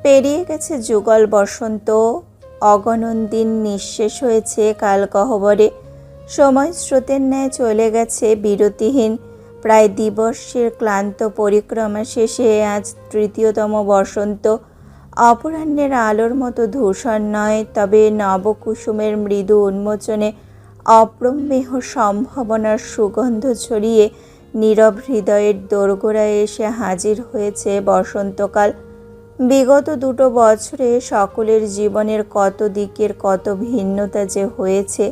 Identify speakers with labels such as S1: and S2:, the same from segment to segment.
S1: পেরিয়ে গেছে যুগল বসন্ত, অগণন দিন নিঃশেষ হয়েছে কাল গহ্বরে। সময় স্রোতের ন্যায় চলে গেছে বিরতিহীন। প্রায় দিবসের ক্লান্ত পরিক্রমা শেষে আজ তৃতীয়তম বসন্ত। অপরাহ্নের আলোর মতো ধূসর নয়, তবে নবকুসুমের মৃদু উন্মোচনে অপ্রমেহ সম্ভাবনার সুগন্ধ ছড়িয়ে নীরব হৃদয়ের দোরগোড়ায় এসে হাজির হয়েছে বসন্তকাল। বিগত 2 বছরে সকলের জীবনের কত দিকের কত ভিন্নতা যে হয়েছে।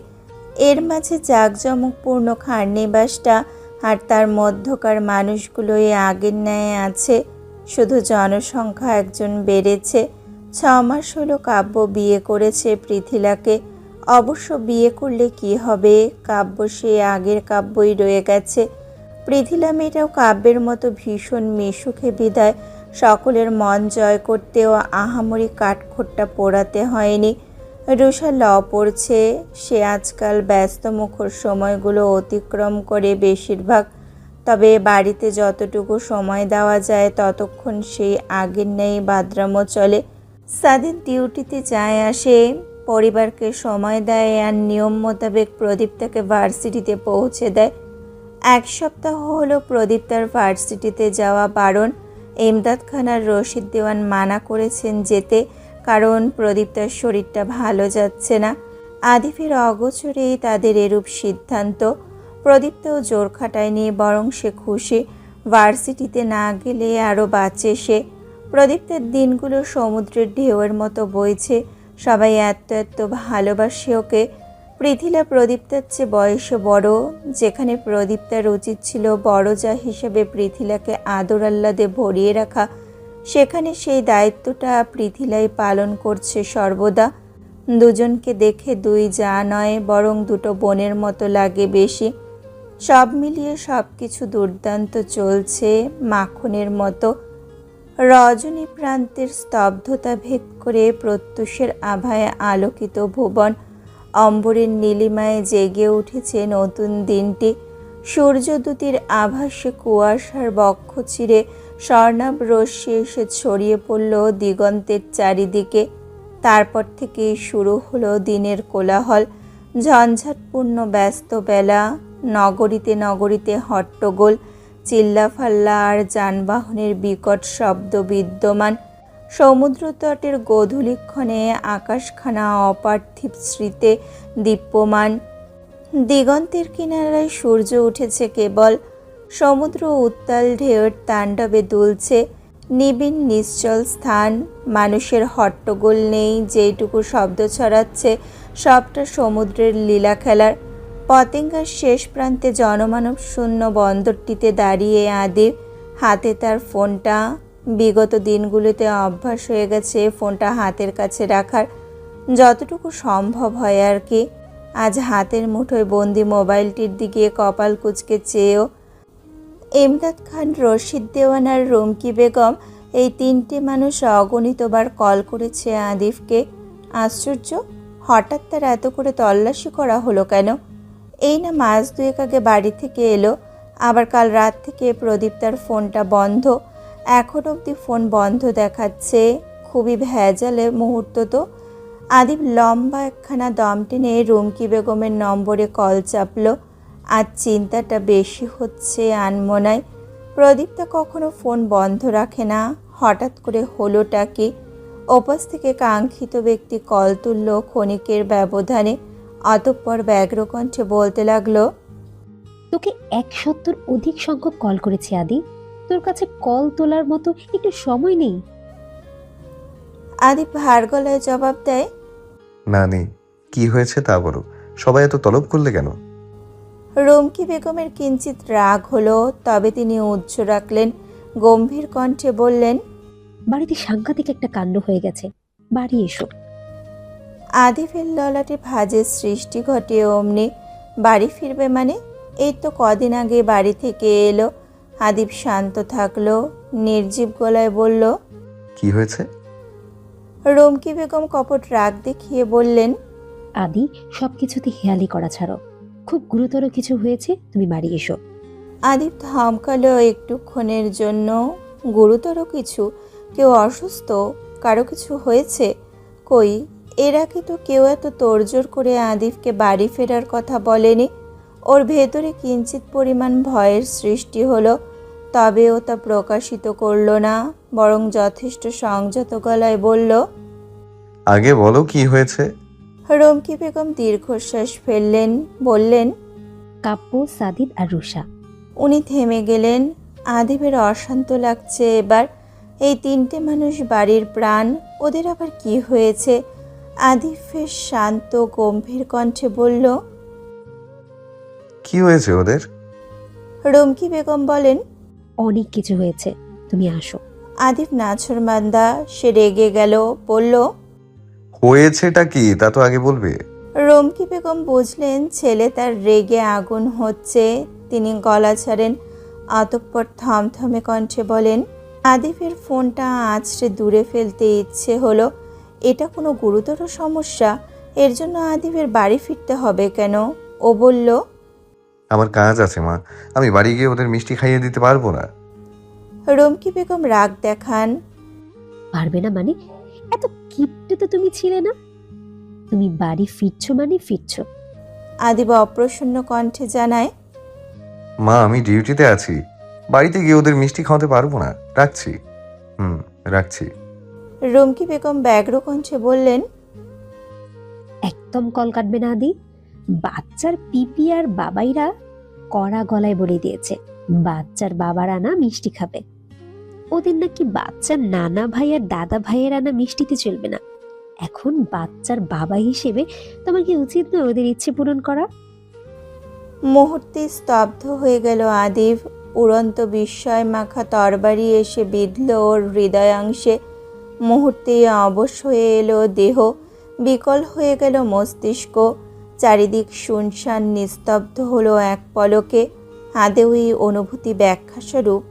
S1: এর মাঝে জাঁকজমকপূর্ণ খারনিবাসটা আর তার মধ্যকার মানুষগুলোই আগের ন্যায় আছে, শুধু জনসংখ্যা একজন বেড়েছে। 6 মাস হলো কাব্য বিয়ে করেছে পৃথিলাকে। অবশ্য বিয়ে করলে কি হবে, কাব্য সে আগের কাব্যই রয়ে গেছে। পৃথিলা মেয়েটাও কাব্যের মতো ভীষণ মিশুকে বিদায় সকলের মন জয় করতেও আহামরি কাঠখোট্টা পোড়াতে হয়নি। রুষা ল পড়ছে, সে আজকাল ব্যস্ত মুখর সময়গুলো অতিক্রম করে বেশিরভাগ। তবে বাড়িতে যতটুকু সময় দেওয়া যায় ততক্ষণ সেই আগের ন্যায় বাদরামো চলে। সাদিক ডিউটিতে যায় আসে, পরিবারকে সময় দেয় আর নিয়ম মোতাবেক প্রদীপ্তাকে ভার্সিটিতে পৌঁছে দেয়। 1 সপ্তাহ হলো প্রদীপ্তার ভার্সিটিতে যাওয়া বারণ। এমদাদ খান আর রশিদ দেওয়ান মানা করেছেন যেতে, কারণ প্রদীপ্তার শরীরটা ভালো যাচ্ছে না। আদিফের অগোচরেই তাদের এরূপ সিদ্ধান্ত। প্রদীপ্তাও জোর খাটায়নি, বরং সে খুশি। ভার্সিটিতে না গেলে আরও বাঁচে সে। প্রদীপ্তার দিনগুলো সমুদ্রের ঢেউয়ের মতো বইছে। সবাই এত এত ভালোবাসে ওকে। পৃথিলা প্রদীপ্তার চেয়ে বয়সে বড়। যেখানে প্রদীপ্তার উচিত ছিল বড়জা হিসেবে পৃথিলাকে আদর আহ্লাদে ভরিয়ে রাখা, সেখানে সেই দায়িত্বটা পৃথিলাই পালন করছে সর্বদা। দুজনকে দেখে 2 জা নয়, বরং 2 বোনের মতো লাগে বেশি। সব মিলিয়ে সব কিছু দুর্দান্ত চলছে, মাখনের মতো। রজনী প্রান্তের স্তব্ধতা ভেদ করে প্রত্যুষের আভায় আলোকিত ভুবন। অম্বরের নীলিমায় জেগে উঠেছে নতুন দিনটি। সূর্যদূতির আভাসে কুয়াশার বক্ষ চিরে স্বর্ণাভ রশ্মি এসে ছড়িয়ে পড়ল দিগন্তের চারিদিকে। তারপর থেকেই শুরু হলো দিনের কোলাহল, ঝঞ্ঝাটপূর্ণ ব্যস্ত বেলা। নগরীতে নগরীতে হট্টগোল, চিল্লাফাল্লা আর যানবাহনের বিকট শব্দ বিদ্যমান। সমুদ্রতটের গোধূলিক্ষণে আকাশখানা অপার্থিব স্মৃতে দীপ্যমান। দিগন্তের কিনারায় সূর্য উঠেছে কেবল। সমুদ্র উত্তাল ঢেউয়ের তাণ্ডবে দুলছে। নিবিড় নিশ্চল স্থান, মানুষের হট্টগোল নেই। যেইটুকু শব্দ ছড়াচ্ছে সবটা সমুদ্রের লীলা খেলার। পতেঙ্গার শেষ প্রান্তে জনমানব শূন্য বন্দরটিতে দাঁড়িয়ে আদিব, হাতে তার ফোনটা। বিগত দিনগুলোতে অভ্যাস হয়ে গেছে ফোনটা হাতের কাছে রাখার, যতটুকু সম্ভব হয় আর কি। আজ হাতের মুঠোয় বন্দি মোবাইলটির দিকে কপাল কুঁচকে চেয়েও। এমদাদ খান, রশিদ দেওয়ান আর রুমকি বেগম, এই 3টে মানুষ অগণিতবার কল করেছে আদিফকে। আশ্চর্য, হঠাৎ তার এত করে তল্লাশি করা হলো কেন? এই না মাস 2 আগে বাড়ি থেকে এলো, আবার কাল রাত থেকে প্রদীপ্তার ফোনটা বন্ধ। এখন অবধি ফোন বন্ধ দেখাচ্ছে। খুবই ভেজালে মুহূর্ত তো। আদিব লম্বা একখানা দম টেনে রুমকি বেগমের নম্বরে কল চাপল। আজ চিন্তাটা বেশি হচ্ছে আনমনায়। প্রদীপ্তা কখনো ফোন বন্ধ রাখে না, হঠাৎ করে হলোটা কি? ওপাশ থেকে কাঙ্ক্ষিত ব্যক্তি কল তুলল ক্ষণিকের ব্যবধানে। অতঃপর ব্যগ্রকণ্ঠে বলতে লাগলো,
S2: তোকে 100 অধিক সংখ্যক কল করেছি আদি, তোর কাছে কল তোলার মতো একটু সময় নেই?
S1: আদিব ভার গলায় জবাব দেয়,
S3: না নেই। কি হয়েছে তা বলো, সবাই এত তলব করলে কেন?
S1: রুমকি বেগমের কিঞ্চিত রাগ হলো, তবে তিনি উচ্চ রাখলেন, গম্ভীর কণ্ঠে বললেন,
S2: বাড়িতে সাংঘাতিক একটা কাণ্ড হয়ে গেছে, বাড়ি এসো।
S1: আদিফের ললাটে ভাঁজের সৃষ্টি ঘটে অমনি। বাড়ি ফিরবে মানে? এই তো কদিন আগে বাড়ি থেকে এলো। আদিব শান্ত থাকলো, নির্জীব গলায় বলল,
S3: কি হয়েছে?
S1: রুমকি বেগম কপট রাগ দেখিয়ে বললেন,
S2: আদি, সবকিছুতে হেয়ালি করা ছাড়ো, খুব গুরুতর কিছু হয়েছে, তুমি বাড়ি এসো।
S1: আদিব থমকালো একটুক্ষণের জন্য। গুরুতর কিছু? কেউ অসুস্থ? কারো কিছু হয়েছে? কই, এর আগে তো কেউ এত তোড়জোড় করে আদিফকে বাড়ি ফেরার কথা বলেনি। ওর ভেতরে কিঞ্চিত পরিমাণ ভয়ের সৃষ্টি হলো, তবে ও তা প্রকাশিত করলো না, বরং যথেষ্ট সংযত গলায় বলল।
S3: আগে বলো কি হয়েছে?
S1: রুমকি বেগম দীর্ঘশ্বাস ফেললেন, বললেন।
S2: কাব্য, সাদিদ আর রুষা।
S1: উনি থেমে গেলেন। আদিবের অশান্ত লাগছে এবার। এই তিনটে মানুষ বাড়ির প্রাণ, ওদের আবার কি হয়েছে? আদিফের শান্ত গম্ভীর কণ্ঠে বলল।
S3: কি হয়েছে ওদের?
S1: রুমকি বেগম বলেন।
S2: অনেক কিছু হয়েছে, তুমি আসো।
S1: আদিফ নাছোড়বান্দা, সে রেগে গেল, বলল।
S3: হয়েছেটা কি তা তো আগে বলবে।
S1: রুমকি বেগম বুঝলেন ছেলে তার রেগে আগুন হচ্ছে। তিনি গলা ছাড়েন, অতঃপর থমথমে কণ্ঠে বলেন। আদিফের ফোনটা আঁচড়ে দূরে ফেলতে ইচ্ছে হলো। এটা কোনো গুরুতর সমস্যা? এর জন্য আদিফের বাড়ি ফিরতে হবে কেন? ও বলল।
S3: আমার কাজ আছে মা, আমি বাড়ি গিয়ে ওদের মিষ্টি খাইয়ে দিতে পারবো না।
S1: রুমকি বেগম রাগ দেখান।
S2: পারবে না মানে? এত কিপটে তো তুমি ছিলে না। তুমি বাড়ি ফিরছো মানে ফিরছো।
S1: আদিব অপ্রসন্ন কণ্ঠে জানায়।
S3: মা আমি ডিউটিতে আছি, বাড়িতে গিয়ে ওদের মিষ্টি খাওয়াতে পারবো না। রাখছি। রাখছি।
S1: রুমকি বেগম ব্যগ্র কণ্ঠে বললেন।
S2: একদম কল কাটবে না আদি। বাচ্চার পিপি আর বাবাইরা কড়া গলায় বলে দিয়েছে বাচ্চার বাবার আনা মিষ্টি খাবে। ওদের নাকি বাচ্চার নানা ভাই আর দাদা ভাইয়ের আনা মিষ্টিতে চলবে না। এখন বাচ্চার বাবা হিসেবে তোমার কি উচিত না ওদের ইচ্ছে পূরণ করা?
S1: মুহূর্তে স্তব্ধ হয়ে গেল আদিব। উড়ন্ত বিস্ময় মাখা তরবারি এসে বিঁধল ওর হৃদয়াংশে। মুহূর্তেই অবশ হয়ে এলো দেহ, বিকল হয়ে গেল মস্তিষ্ক। চারিদিক শুনশান নিস্তব্ধ হলো এক পলকে। আদেও এই অনুভূতি ব্যাখ্যাস্বরূপ?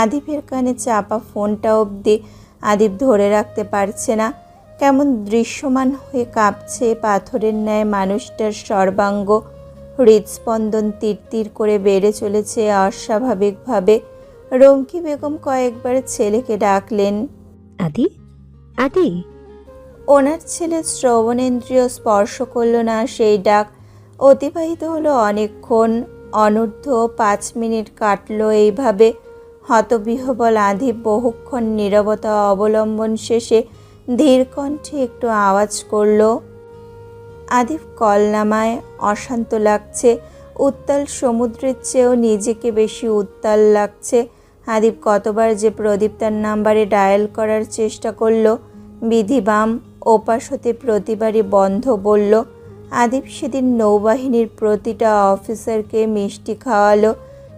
S1: আদিবের কানে চাপা ফোনটা অবধি আদিব ধরে রাখতে পারছে না। কেমন দৃশ্যমান হয়ে কাঁপছে পাথরের ন্যায় মানুষটার সর্বাঙ্গ। হৃদস্পন্দন তীর করে বেড়ে চলেছে অস্বাভাবিকভাবে। রুমকি বেগম কয়েকবার ছেলেকে ডাকলেন।
S2: আদি, আদি।
S1: ওনার ছেলে শ্রবণেন্দ্রিয় স্পর্শ করল না সেই ডাক। অতিবাহিত হলো অনেকক্ষণ, অনূর্ধ্ব 5 মিনিট কাটল এইভাবে। হতবিহ্বল আদিব বহুক্ষণ নীরবতা অবলম্বন শেষে ধীর কণ্ঠে একটু আওয়াজ করল। আদিব কল নামায়। অশান্ত লাগছে, উত্তাল সমুদ্রের চেয়েও নিজেকে বেশি উত্তাল লাগছে। আদিব কতবার যে প্রদীপ্তার নাম্বারে ডায়াল করার চেষ্টা করল, বিধিবাম ওপাশ হতে প্রতিবারই বন্ধ বলল। আদিব সেদিন নৌবাহিনীর প্রতিটা অফিসারকে মিষ্টি খাওয়ালো।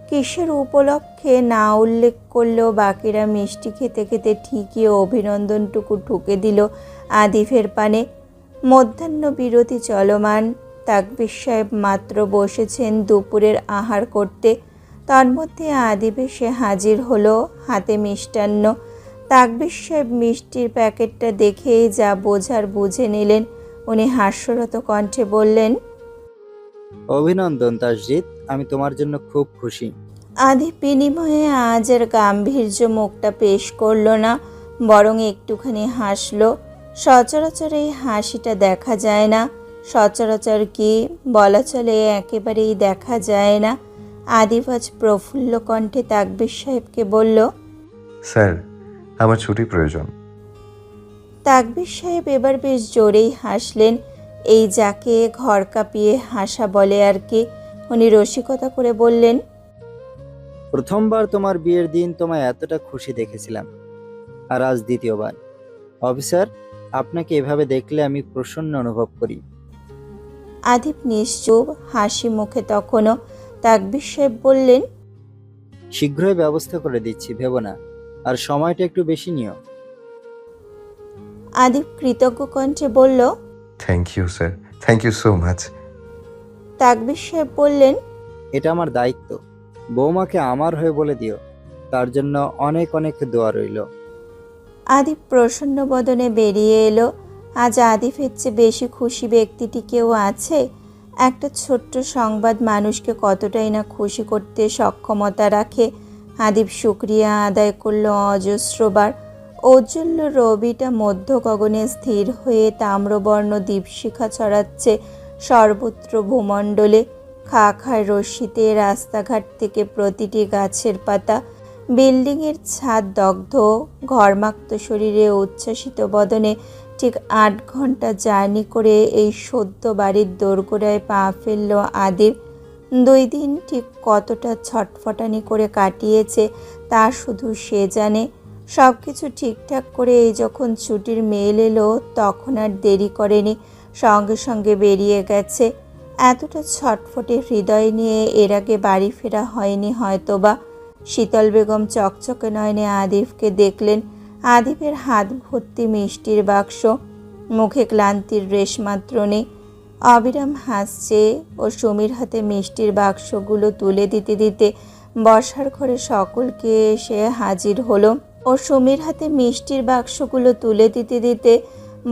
S1: কিসের উপলক্ষে না উল্লেখ করলেও বাকিরা মিষ্টি খেতে খেতে ঠিকই অভিনন্দনটুকু ঠুকে দিল আদিফের পানে। মধ্যাহ্ন বিরতি চলমান। তাকবীর সাহেব মাত্র বসেছেন দুপুরের আহার করতে। তন্মধ্যে আদিব এসে হাজির হলো, হাতে মিষ্টান্ন। তাকবীর সাহেব মিষ্টির প্যাকেটটা দেখেই যা বোঝার বুঝে নিলেন। উনি হাস্যরত কণ্ঠে বললেন।
S4: অভিনন্দন তাসজিদ, আমি তোমার জন্য খুব খুশি।
S1: আদিব বিনিময়ে আজ আর গাম্ভীর্য মুখটা পেশ করল না, বরং একটুখানি হাসলো। সচরাচর এই হাসিটা দেখা যায় না। সচরাচর কি বলা চলে, একেবারেই দেখা যায় না। আদিব আজ প্রফুল্ল কণ্ঠে তাকবীর সাহেবকে বলল।
S3: স্যার আমার ছুটি প্রয়োজন।
S1: তাকবীর সাহেব এবার বেশ জোরেই হাসলেন। এই যাকে ঘর কাঁপিয়ে হাসা বলে আর কি। উনি রসিকতা করে বললেন।
S4: প্রথমবার তোমার বিয়ের দিন তোমায় এতটা খুশি দেখেছিলাম, আর আজ দ্বিতীয়বার। অফিসার, আপনাকে এভাবে দেখলে আমি প্রসন্ন অনুভব করি।
S1: আদিব নিশ্চুপ, হাসি মুখে তখনও। তাকবীর সাহেব বললেন।
S4: শীঘ্রই ব্যবস্থা করে দিচ্ছি, ভেবো না। আর সময়টা একটু বেশি নিও।
S1: আদিব কৃতজ্ঞ কণ্ঠে বলল।
S3: Thank you sir, thank you so much.
S1: Takbir সাহেব বললেন।
S4: এটা আমার দায়িত্ব। বৌমাকে আমার হয়ে বলে দিও, তার জন্য অনেক অনেক দোয়া রইল।
S1: আদিব প্রসন্ন বদনে বেরিয়ে এলো। আজ আদিফের চেয়ে বেশি খুশি ব্যক্তিটি কেউ আছে? একটা ছোট্ট সংবাদ মানুষকে কতটাই না খুশি করতে সক্ষমতা রাখে। আদিব শুকরিয়া আদায় করল অজস্রবার। ঔজ্জ্বল্য রবিটা মধ্য গগনে স্থির হয়ে তাম্রবর্ণ দীপশিখা ছড়াচ্ছে সর্বত্র ভূমণ্ডলে। খা খা রশ্মিতে রাস্তাঘাট থেকে প্রতিটি গাছের পাতা, বিল্ডিংয়ের ছাদ দগ্ধ। ঘর্মাক্ত শরীরে উচ্ছ্বাসিত বদনে ঠিক 8 ঘন্টা জার্নি করে এই সদ্য বাড়ির দোরগোড়ায় পা ফেলল আদিব। 2 দিন ঠিক কতটা ছটফটানি করে কাটিয়েছে তা শুধু সে জানে। সব কিছু ঠিকঠাক করে এই যখন ছুটির মেল এলো তখন আর দেরি করেনি, সঙ্গে সঙ্গে বেরিয়ে গেছে। এতটা ছটফটে হৃদয় নিয়ে এর আগে বাড়ি ফেরা হয়নি হয়তোবা। শীতল বেগম চকচকে নয়নে আদিবকে দেখলেন। আদিবের হাত ভর্তি মিষ্টির বাক্স, মুখে ক্লান্তির রেশমাত্র নেই। অবিরাম হাসছে ও সুমির হাতে মিষ্টির বাক্সগুলো তুলে দিতে দিতে বসার ঘরে সকলকে এসে হাজির হলো। ও সুমির হাতে মিষ্টির বাক্সগুলো তুলে দিতে দিতে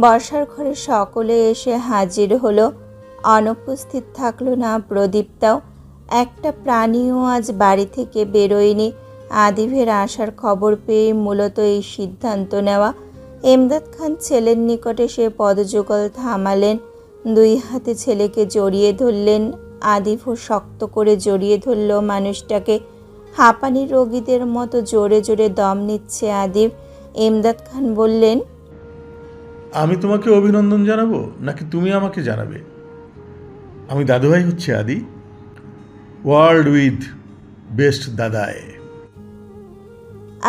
S1: বসার ঘরে সকলে এসে হাজির হলো। অনুপস্থিত থাকলো না প্রদীপ্তাও। একটা প্রাণীও আজ বাড়ি থেকে বেরোয়নি। আদিবের আসার খবর পেয়ে মূলত এই সিদ্ধান্ত নেওয়া। এমদাদ খান ছেলের নিকটে সে পদযুগল থামালেন, 2 হাতে ছেলেকে জড়িয়ে ধরলেন। আদিবও শক্ত করে জড়িয়ে ধরল মানুষটাকে। হাঁপানি রোগীদের মতো জোরে জোরে দম নিচ্ছে আদিব। এমদাদ খান বললেন,
S5: আমি তোমাকে অভিনন্দন জানাবো নাকি তুমি আমাকে জানাবে? আমি দাদুভাই হচ্ছে আদি, ওয়ার্ল্ড উইথ বেস্ট দাদায়।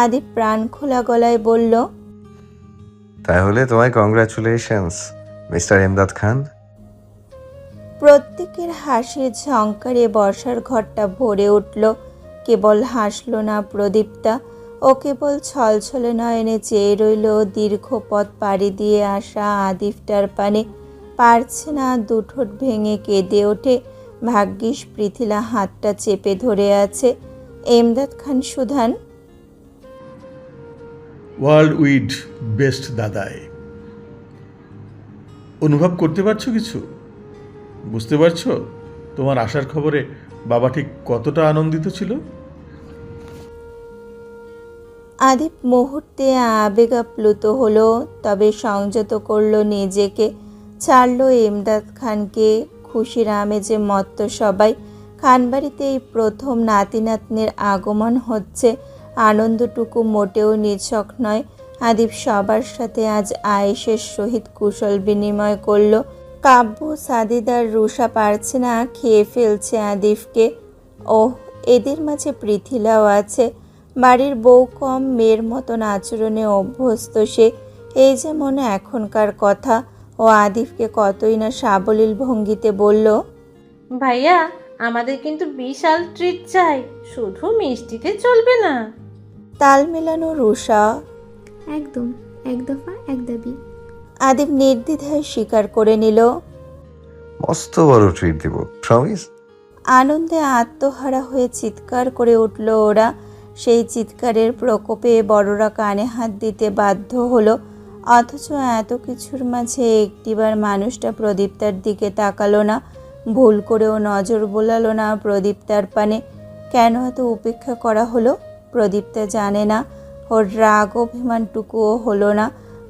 S1: আদিব প্রাণ খোলা গলায় বলল,
S3: তাহলে তোমায় কংগ্রাচুলেশনস মিস্টার এমদাদ খান।
S1: প্রত্যেকের হাসির ঝংকারে বসার ঘরটা ভরে উঠল। কেবল হাসল না প্রদীপ্তা, ও কেবল ছলছলে নয়নে চেয়ে রইল দীর্ঘ পথ পাড়ি দিয়ে আসা আদিবটার পানে। পারছে না, দুঠোঁট ভেঙে কেঁদে ওঠে। ভাগ্যিস পৃথিলা হাতটা চেপে ধরে আছে। এমদাদ খান সুধান,
S5: ওয়ার্ল্ড উইথ বেস্ট দাদায়। অনুভব করতে পারছো কিছু? বুঝতে পারছো তোমার আসার খবরে বাবা ঠিক কতটা আনন্দিত ছিল?
S1: আদিব মুহূর্তে আবেগাপ্লুত হলো, তবে সংযত করল নিজেকে। ছাড়ল এমদাদ খানকে। খুশির আমেজে মত্ত সবাই। খানবাড়িতে এই প্রথম নাতি নাতনির আগমন হচ্ছে। আনন্দটুকু মোটেও নিছক নয়। আদিব সবার সাথে আজ আয়েশের সহিত কুশল বিনিময় করল। কাব্য, সাদিদার, রুষা পারছে না, খেয়ে ফেলছে আদিবকে। ওহ, এদের মাঝে পৃথিলাও আছে। বাড়ির বউ কম, মেয়ের মতন আচরণে অভ্যস্ত সে। এই যেমন এখনকার কথা। ও আদিবকে কতই না সাবলীল ভঙ্গিতে বলল,
S6: ভাইয়া, আমাদের কিন্তু বিশাল ট্রিট চাই, শুধু মিষ্টিতে চলবে না।
S1: তাল মেলানো রুষা।
S7: একদম, এক দফা এক দাবি।
S1: আদিব নির্দ্বিধায় স্বীকার করে নিল।
S3: মস্ত বড় ট্রিট দিব, প্রমিস।
S1: আনন্দে আত্মহারা হয়ে চিৎকার করে উঠল ওরা। সেই চিৎকারের প্রকোপে বড়রা কানে হাত দিতে বাধ্য হলো। অথচ এত কিছুর মাঝে একটিবার মানুষটা প্রদীপ্তার দিকে তাকালো না। ভুল করেও নজর বোলালো না প্রদীপ্তার পানে। কেন এত উপেক্ষা করা হলো প্রদীপ্তা জানে না। ওর রাগ অভিমানটুকুও হলো না,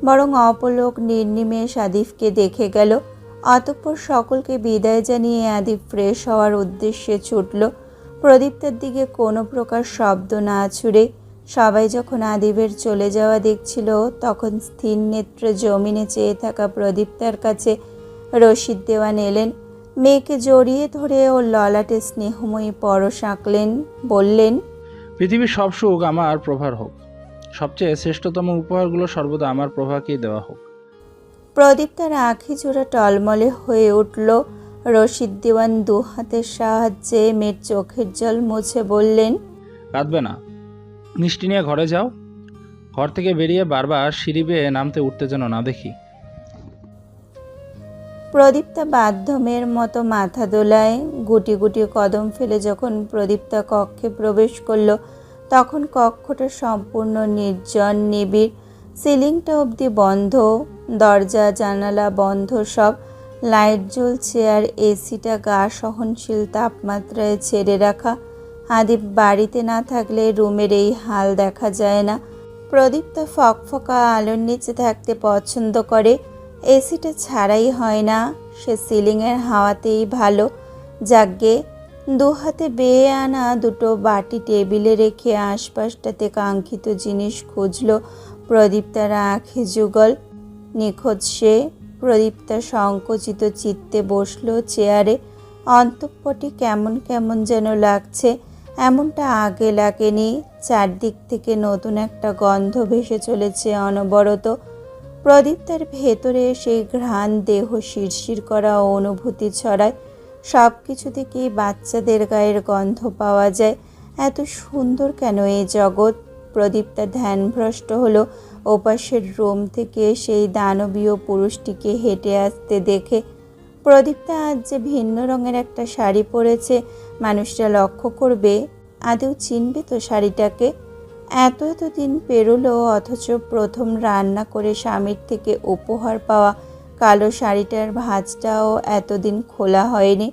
S1: বরং অপলক নির্নিমেষ আদিবকে দেখে গেল। অতঃপর সকলকে বিদায় জানিয়ে আদিব ফ্রেশ হওয়ার উদ্দেশ্যে ছুটল। প্রদীপ্তার দিকে কোনো প্রকার শব্দ না ছুড়ে। সবাই যখন আদিবের চলে যাওয়া দেখছিল, তখন স্থির নেত্রে জমিনে চেয়ে থাকা প্রদীপ্তার কাছে রশিদ দেওয়ান এলেন। মেয়েকে জড়িয়ে ধরে ওর ললাটে স্নেহময়ী পরশ আঁকলেন। বললেন,
S8: পৃথিবীর সব সুখ আমার প্রভার হোক, সবচেয়ে শ্রেষ্ঠতম উপহারগুলো সর্বদা আমার প্রভাকেই দেওয়া হোক।
S1: প্রদীপ্তার আঁখি জোড়া টলমলে হয়ে উঠল। রশিদ দেওয়ান 2 হাতের সাহায্যে মেয়ের চোখের জল মুছে বললেন,
S8: কাঁদবে না, মিষ্টি নিয়ে ঘরে যাও। ঘর থেকে বেরিয়ে বারবার সিঁড়ি বেয়ে নামতে উঠতে যেন না দেখি।
S1: প্রদীপ্তা বাধ্যমের মতো মাথা দোলায়। গুটি গুটি কদম ফেলে যখন প্রদীপ্তা কক্ষে প্রবেশ করল, তখন কক্ষটা সম্পূর্ণ নির্জন, নিবিড়। সিলিংটা অবধি বন্ধ, দরজা জানালা বন্ধ সব। লাইট জ্বলছে আর এসিটা গা সহনশীল তাপমাত্রায় ছেড়ে রাখা। আদিব বাড়িতে না থাকলে রুমের এই হাল দেখা যায় না। প্রদীপ্ত ফকফকা আলোর নিচে থাকতে পছন্দ করে। এসিটা ছাড়াই হয় না, সে সিলিংয়ের হাওয়াতেই ভালো। যাগ্গে দু হাতে বেয়ে আনা দুটো বাটি টেবিলে রেখে আশপাশটাতে কাঙ্ক্ষিত জিনিস খুঁজল প্রদীপ্তার আঁখি যুগল। নিখোঁজ সে। প্রদীপ্তা সংকুচিত চিত্তে বসল চেয়ারে। অন্তঃপটে কেমন কেমন যেন লাগছে, এমনটা আগে লাগেনি। চারদিক থেকে নতুন একটা গন্ধ ভেসে চলেছে অনবরত। প্রদীপ্তার ভেতরে সেই ঘ্রাণ দেহ শিরশির করা অনুভূতি ছড়ায়। সব কিছু থেকেই বাচ্চাদের গায়ের গন্ধ পাওয়া যায়। এত সুন্দর কেন এই জগৎ? প্রদীপ্তা ধ্যানভ্রষ্ট হলো ওপাশের রুম থেকে সেই দানবীয় পুরুষটিকে হেঁটে আসতে দেখে। প্রদীপ্তা আজ যে ভিন্ন রঙের একটা শাড়ি পরেছে, মানুষটা লক্ষ্য করবে, আদৌ চিনবে তো শাড়িটাকে? এত দিন পেরোলো, অথচ প্রথম রান্না করে স্বামীর থেকে উপহার পাওয়া কালো শাড়িটার ভাঁজটাও এতদিন খোলা হয়নি।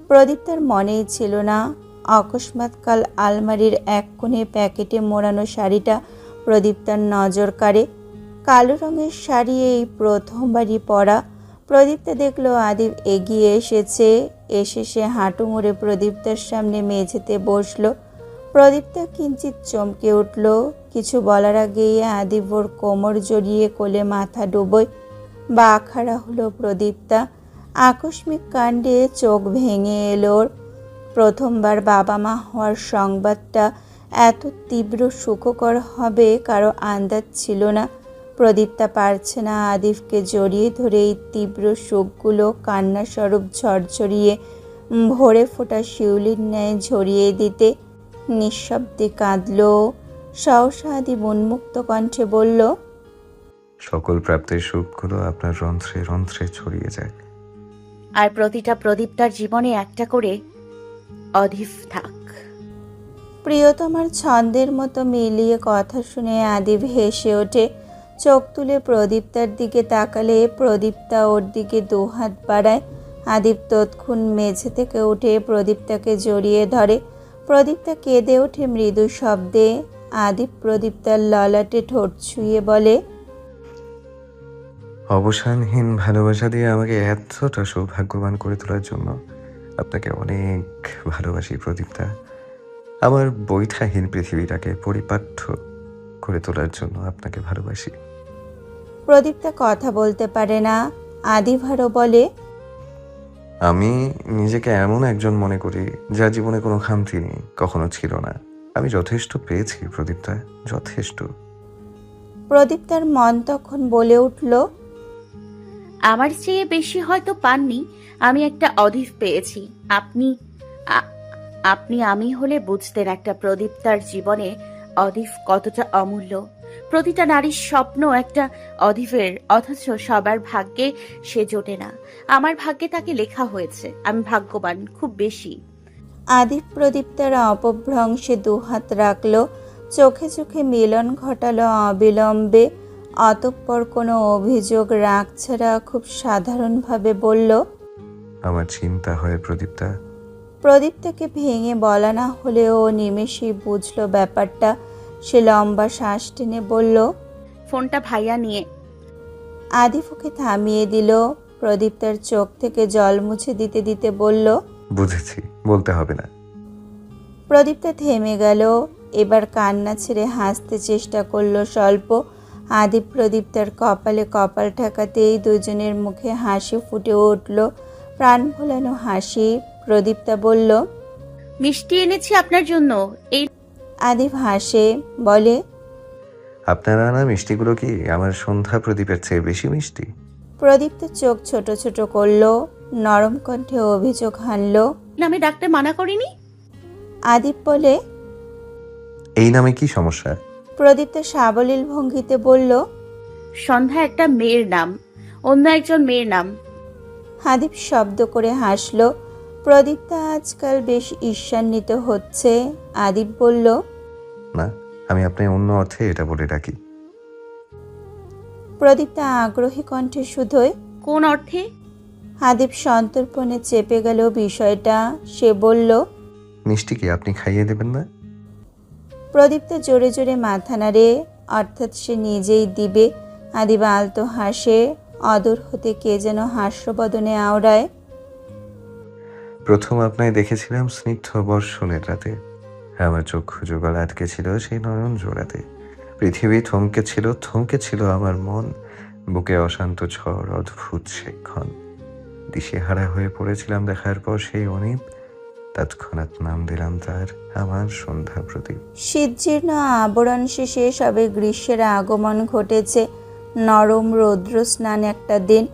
S1: প্রদীপ্তার মনেই ছিল না। অকস্মাৎ কাল আলমারির এক কোণে প্যাকেটে মোড়ানো শাড়িটা প্রদীপ্তার নজর কাড়ে। কালো রঙের শাড়ি এই প্রথমবারই পরা। প্রদীপ্তা দেখলো আদিব এগিয়ে এসেছে। এসে সে হাঁটু মুড়ে প্রদীপ্তার সামনে মেঝেতে বসলো। প্রদীপ্তা কিঞ্চিত চমকে উঠল। কিছু বলার আগেই আদিব ওর কোমর জড়িয়ে কোলে মাথা ডুবোয়। বাখারা হলো প্রদীপ্তা। আকস্মিক কাণ্ডে চোখ ভেঙে এলো ওর। প্রথমবার বাবা মা হওয়ার সংবাদটা এত তীব্র সুখকর হবে কারো আন্দাজ ছিল না। প্রদীপ্তা পারছে না আদিবকে জড়িয়ে ধরে এই তীব্র সুখগুলো কান্নাস্বরূপ ঝরঝরিয়ে ভরে ফোটা শিউলির ন্যায় ঝরিয়ে দিতে। নিঃশব্দে কাঁদল। সহসা আদিব উন্মুক্ত কণ্ঠে বলল,
S3: সকল প্রাপ্তির সুখগুলো আপনার রন্ধ্রে রন্ধ্রে ছড়িয়ে যায়।
S9: আর প্রতিটা প্রদীপটার জীবনে একটা করে অধিফ থাক।
S1: প্রিয়তমার ছন্দের মতো মিলিয়ে কথা শুনে আদিব হেসে ওঠে। চোখ তুলে প্রদীপ্তার দিকে তাকালে প্রদীপ্তা ওর দিকে দুহাত বাড়ায়। আদিব তৎক্ষণ মেঝে থেকে উঠে প্রদীপ্তাকে জড়িয়ে ধরে। প্রদীপ্তা কেঁদে ওঠে মৃদু শব্দে। আদিব প্রদীপ্তার ললাটে ঠোঁট ছুঁয়ে বলে,
S3: অবসানহীন ভালোবাসা দিয়ে আমাকে এতটা সৌভাগ্যবান করে তোলার জন্য আপনাকে অনেক ভালোবাসি প্রদীপ্তা। আমার বৈঠাহীন পৃথিবীটাকে পরিপাঠ্য করে তোলার জন্য আপনাকে ভালোবাসি।
S1: প্রদীপ্তা কথা বলতে পারে না। আদিব আরও বলে,
S3: আমি নিজেকে এমন একজন মনে করি যার জীবনে কোনো খামতি নেই, কখনো ছিল না। আমি যথেষ্ট পেয়েছি প্রদীপ্তা, যথেষ্ট।
S1: প্রদীপ্তার মন তখন বলে উঠল,
S9: আমার চেয়ে বেশি হয়তো পাননি, আমি একটা অধিফ পেয়েছি। আপনি আপনি আমি হলে বুঝতেন একটা প্রদীপ্তার জীবনে অধিফ কতটা অমূল্য। প্রতিটা নারীর স্বপ্ন একটা অধিফের, অথচ সবার ভাগ্যে সে জোটে না। আমার ভাগ্যে তাকে লেখা হয়েছে। আমি ভাগ্যবান, খুব বেশি।
S1: আদিব প্রদীপ্তার অপভ্রংশে দুহাত রাখল। চোখে চোখে মিলন ঘটালো অবিলম্বে। অতঃপর কোনো অভিযোগ রাগ ছাড়া খুব সাধারণভাবে বলল,
S3: আমার চিন্তা হয় প্রদীপ্তা।
S1: প্রদীপ্তাকে ভেঙে বলা না হলেও নিমেষেই বুঝলো ব্যাপারটা। সে লম্বা শ্বাস টেনে বলল,
S9: ফোনটা ভাইয়া নিয়ে।
S1: আদিব ওকে থামিয়ে দিল। প্রদীপ্তার চোখ থেকে জল মুছে দিতে দিতে বলল,
S3: বুঝেছি, বলতে হবে না।
S1: প্রদীপ্তা থেমে গেল। এবার কান্না ছেড়ে হাসতে চেষ্টা করলো স্বল্প। আদিব প্রদীপ্তার কপালে কপাল ঠেকাতেই দুজনের মুখে হাসি ফুটে উঠল, প্রাণ ভোলানো হাসি। প্রদীপ্তা বলল,
S9: মিষ্টি এনেছি আপনার জন্য। এই
S1: আদিব হাসে, বলে,
S3: আপনার আনা মিষ্টিগুলো কি আমার সন্ধ্যা প্রদীপের চেয়ে বেশি মিষ্টি?
S1: প্রদীপ্তা চোখ ছোট ছোট করলো, নরম কণ্ঠে অভিযোগ হানল।
S9: নামে ডাক্তার মানা করেনি?
S1: আদিব বলে,
S3: এই নামে কি সমস্যা?
S1: প্রদীপ্তা সাবলীল ভঙ্গিতে বলল,
S9: সন্ধ্যা একটা মেয়ের নাম, অন্য একজন মেয়ের নাম।
S1: আদিব শব্দ করে হাসল। প্রদীপ্তা আজকাল বেশ ঈর্ষান্বিত হচ্ছে। আদিব বলল,
S3: না, আমি আপনার অন্য অর্থে এটা বলে ডাকি।
S1: প্রদীপ্তা আগ্রহী কণ্ঠে শুধোয়,
S9: কোন অর্থে?
S1: আদিব সন্তর্পণে চেপে গেল বিষয়টা। সে বলল,
S3: মিষ্টি কি আপনি খাইয়ে দেবেন না?
S1: প্রদীপ্তা জোরে জোরে মাথা নাড়ে। অর্থাৎ সে নিজেই দিবে। আদিব আলতো হাসে, অদূর হতে কে যেন হাস্যবদনে আওড়ায়।
S3: প্রথম আপনায় দেখেছিলাম স্নিগ্ধ বর্ষণের রাতে। আমার চক্ষু যুগল আটকে ছিল সেই নয়ন জোড়াতে। পৃথিবী থমকে ছিল আমার মন। বুকে অশান্ত ঝড়, অদ্ভুত সেক্ষণ। দিশেহারা হয়ে পড়েছিলাম দেখার পর সেই অনিব। তৎক্ষণাৎ নাম দিলাম তার, আমার সন্ধ্যা প্রদীপ।
S1: শীতজীর্ণ আবরণ শেষে সবে গ্রীষ্মের আগমন ঘটেছে। নরম রৌদ্র স্নান একটা দিন।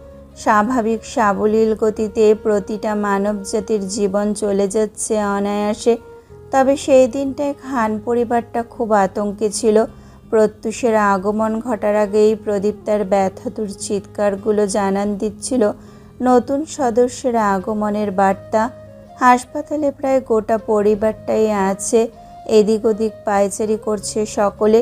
S1: স্বাভাবিক সাবলীল গতিতে প্রতিটা মানব জাতির জীবন চলে যাচ্ছে অনায়াসে। তবে সেই দিনটায় খান পরিবারটা খুব আতঙ্কে ছিল। প্রত্যুষের আগমন ঘটার আগেই প্রদীপ তার ব্যথাতুর চিৎকারগুলো জানান দিচ্ছিল নতুন সদস্যের আগমনের বার্তা। হাসপাতালে প্রায় গোটা পরিবারটাই আছে। এদিক ওদিক পায়চারি করছে সকলে।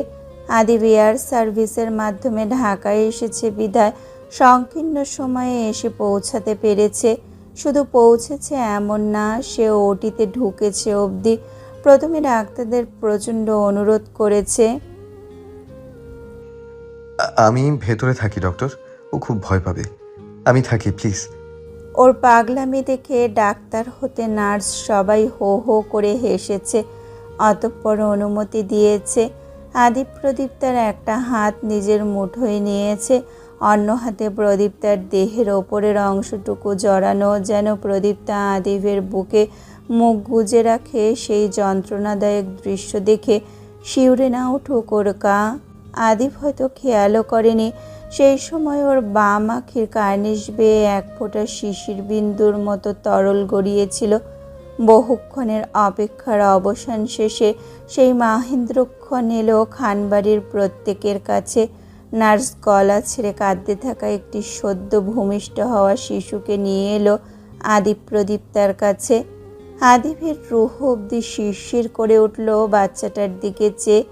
S1: আদিব এয়ার সার্ভিসের মাধ্যমে ঢাকায় এসেছে বিধায় সংকীর্ণ সময়ে এসে পৌঁছাতে পেরেছে। শুধু পৌঁছেছে এমন না, সে ওটিতে ঢুকেছে অবধি। প্রথমে ডাক্তারদের প্রচণ্ড অনুরোধ করেছে।
S3: আমি ভেতরে থাকি ডক্টর, ও খুব ভয় পাবে। আমি থাকি প্লিজ।
S1: ওর পাগলামি দেখে ডাক্তার হতে নার্স সবাই হো হো করে হেসেছে। অতঃপর অনুমতি দিয়েছে। আদিব প্রদীপ তার একটা হাত নিজের মুঠোয় নিয়েছে, অন্য হাতে প্রদীপ তার দেহের ওপরের অংশটুকু জড়ানো, যেন প্রদীপটা আদিবের বুকে মুখ গুজে রাখে। সেই যন্ত্রণাদায়ক দৃশ্য দেখে শিউরে না উঠুক ওর গা। আদিব হয়তো খেয়ালও করেনি সেই সময় ওর বাম আখির কার্নিশ বেয়ে এক ফোঁটা শিশির বিন্দুর মতো তরল গড়িয়েছিল। বহুক্ষণের অপেক্ষার অবসান শেষে সেই মাহেন্দ্রক্ষণ এলো খানবাড়ির প্রত্যেকের কাছে। নার্স গলা ছেড়ে কাঁদতে থাকা একটি সদ্য ভূমিষ্ঠ হওয়া শিশুকে নিয়ে এলো আদিব প্রদীপ তার কাছে। আদিবের রুহ অবধি শিরশির করে উঠল বাচ্চাটার দিকে চেয়ে।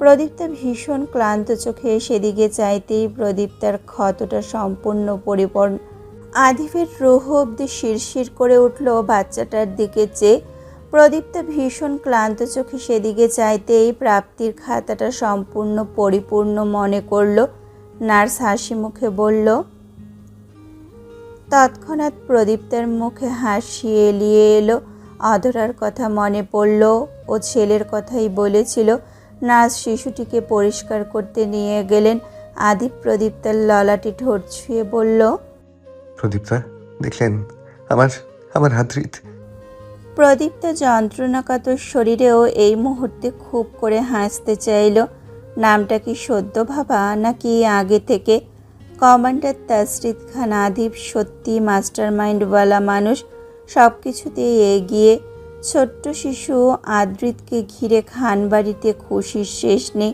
S1: প্রদীপ্তা ভীষণ ক্লান্ত চোখে সেদিকে চাইতেই প্রদীপ্তার ক্ষতটা সম্পূর্ণ পরিপূর্ণ। আদিবের রুহ অবধি শিরশির করে উঠল বাচ্চাটার দিকে চেয়ে। প্রদীপ্তা ভীষণ ক্লান্ত চোখে সেদিকে চাইতেই প্রাপ্তির খাতাটা সম্পূর্ণ পরিপূর্ণ মনে করল। নার্স হাসি মুখে বলল। তৎক্ষণাৎ প্রদীপ্তার মুখে হাসি এলিয়ে এলো। অধরার কথা মনে পড়ল। ও ছেলের কথাই বলেছিল। নার্স শিশুটিকে পরিষ্কার করতে নিয়ে গেলেন। আদিব প্রদীপ্তার ললাটে ঠোঁট ছুঁয়ে বলল,
S3: প্রদীপ্তা, দেখলেন আমার হাতৃত।
S1: প্রদীপ্তা যন্ত্রণাকাতর শরীরেও এই মুহূর্তে খুব করে হাসতে চাইল। নামটা কি সদ্য ভাবা নাকি আগে থেকে? কমান্ডার তাসরিদ খান আদিব সত্যি মাস্টার মাইন্ডওয়ালা মানুষ, সব কিছুতেই এগিয়ে। ছোট্ট শিশু আদ্রিতকে ঘিরে খানবাড়িতে খুশির শেষ নেই।